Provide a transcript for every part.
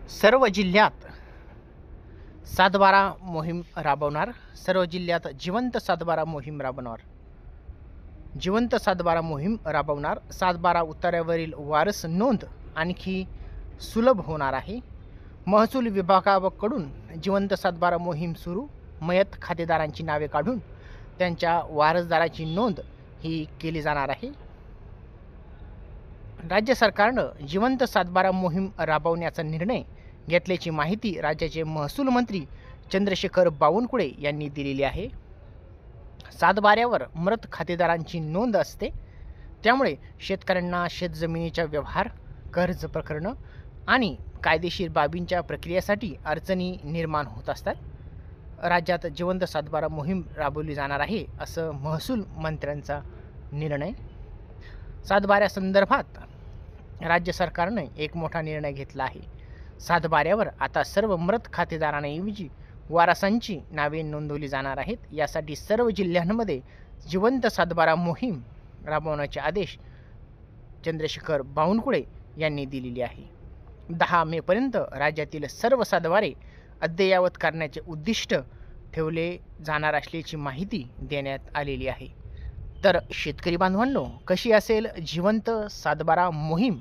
सर्व जिल्ह्यात 7/12 मोहीम राबवणार. सर्व जिल्ह्यात जिवंत 7/12 मोहीम राबवणार. जिवंत 7/12 मोहीम राबवणार. 7/12 उतार्यावरील वारस नोंद आणखी सुलभ होणार आहे. महसूल विभागाकडून जिवंत 7/12 मोहीम सुरू. मयत खातेदारांची नावे काढून त्यांच्या वारसदाराची नोंद ही केली जाणार आहे. राज्य सरकारनं जिवंत 7/12 मोहीम राबवण्याचा निर्णय घेतल्याची माहिती राज्याचे महसूल मंत्री चंद्रशेखर बावनकुळे यांनी दिलेली आहे. 7/12वर मृत खातेदारांची नोंद असते, त्यामुळे शेतकऱ्यांना शेतजमिनीच्या व्यवहार, कर्ज प्रकरणं आणि कायदेशीर बाबींच्या प्रक्रियेसाठी अडचणी निर्माण होत असतात. राज्यात जिवंत 7/12 मोहीम राबवली जाणार आहे, असं महसूल मंत्र्यांचा निर्णय. 7/12 संदर्भात राज्य सरकारने एक मोठा निर्णय घेतला आहे. 7/12वर आता सर्व मृत खातेदारांऐवजी वारसांची नावे नोंदवली जाणार आहेत. यासाठी सर्व जिल्ह्यांमध्ये जिवंत 7/12 मोहीम राबवण्याचे आदेश चंद्रशेखर बावनकुळे यांनी दिलेले आहे. 10 मेपर्यंत राज्यातील सर्व 7/12 अद्ययावत करण्याचे उद्दिष्ट ठेवले जाणार असल्याची माहिती देण्यात आलेली आहे. तर शेतकरी बांधवांनो, कशी असेल जिवंत 7/12 मोहीम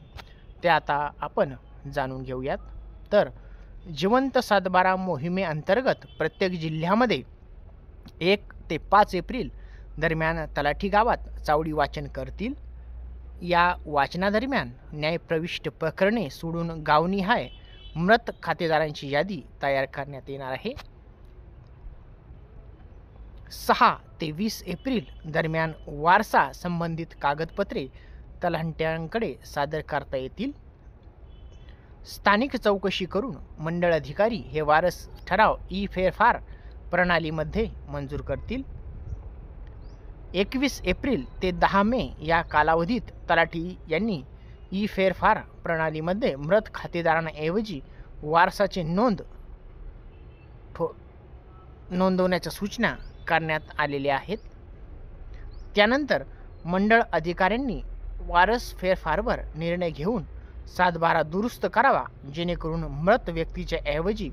ते आता आपण जाणून घेऊयात. तर जिवंत 7/12 मोहिमेअंतर्गत प्रत्येक जिल्ह्यामध्ये 1 ते 5 एप्रिल दरम्यान तलाठी गावात चावडी वाचन करतील. या वाचनादरम्यान न्यायप्रविष्ट प्रकरणे सोडून गावनिहाय मृत खातेदारांची यादी तयार करण्यात येणार आहे. 6 ते 20 एप्रिल दरम्यान वारसा संबंधित कागदपत्रे तलाठ्यांकडे सादर करता येतील. स्थानिक चौकशी करून मंडळ अधिकारी हे वारस ठराव ई-फेरफार प्रणालीमध्ये मंजूर करतील. 21 एप्रिल ते 10 मे या कालावधीत तलाठी यांनी ई-फेरफार प्रणालीमध्ये मृत खातेदारांऐवजी वारसाची नोंदवण्याच्या सूचना करण्यात आलेल्या आहेत. त्यानंतर मंडळ अधिकाऱ्यांनी वारस फेरफारवर निर्णय घेऊन 7/12 दुरुस्त करावा, जेणेकरून मृत व्यक्तीच्या ऐवजी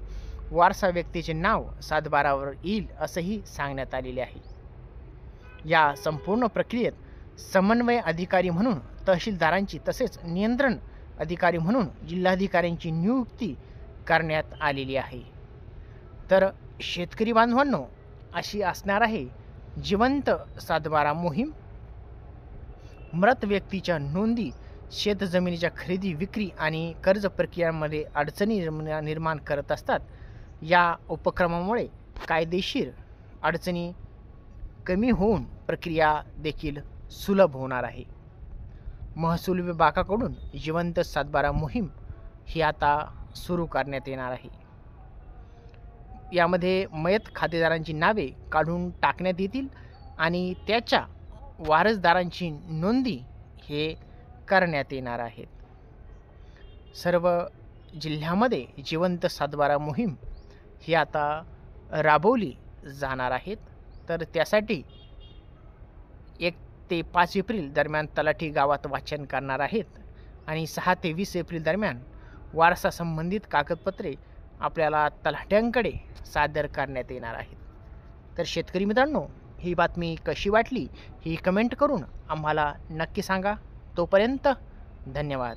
वारसा व्यक्तीचे नाव 7/12वर येईल, असंही सांगण्यात आलेले आहे. या संपूर्ण प्रक्रियेत समन्वय अधिकारी म्हणून तहसीलदारांची तसेच नियंत्रण अधिकारी म्हणून जिल्हाधिकाऱ्यांची नियुक्ती करण्यात आलेली आहे. तर शेतकरी बांधवांनो, अशी असणार आहे जिवंत 7/12 मोहीम. मृत व्यक्तीच्या नोंदी शेतजमिनीच्या खरेदी, विक्री आणि कर्ज प्रक्रियांमध्ये अडचणी निर्माण करत असतात. या उपक्रमामुळे कायदेशीर अडचणी कमी होऊन प्रक्रिया देखील सुलभ होणार आहे. महसूल विभागाकडून जिवंत 7/12 मोहीम ही आता सुरू करण्यात येणार आहे. यामध्ये मयत खातेदारांची नावे काढून टाकण्यात येतील आणि त्याच्या वारसदारांची नोंदी हे करण्यात येणार आहेत. सर्व जिल्ह्यामध्ये जिवंत 7/12 मोहीम ही आता राबवली जाणार आहेत. तर त्यासाठी 1 ते 5 एप्रिल दरम्यान तलाठी गावात वाचन करणार आहेत आणि 6 ते 20 एप्रिल दरम्यान वारसा संबंधित कागदपत्रे आपल्याला तलाठ्यांकडे सादर करण्यात येणार आहेत. तर शेतकरी मित्रांनो, ही बातमी कशी वाटली ही कमेंट करून आम्हाला नक्की सांगा. तोपर्यंत धन्यवाद.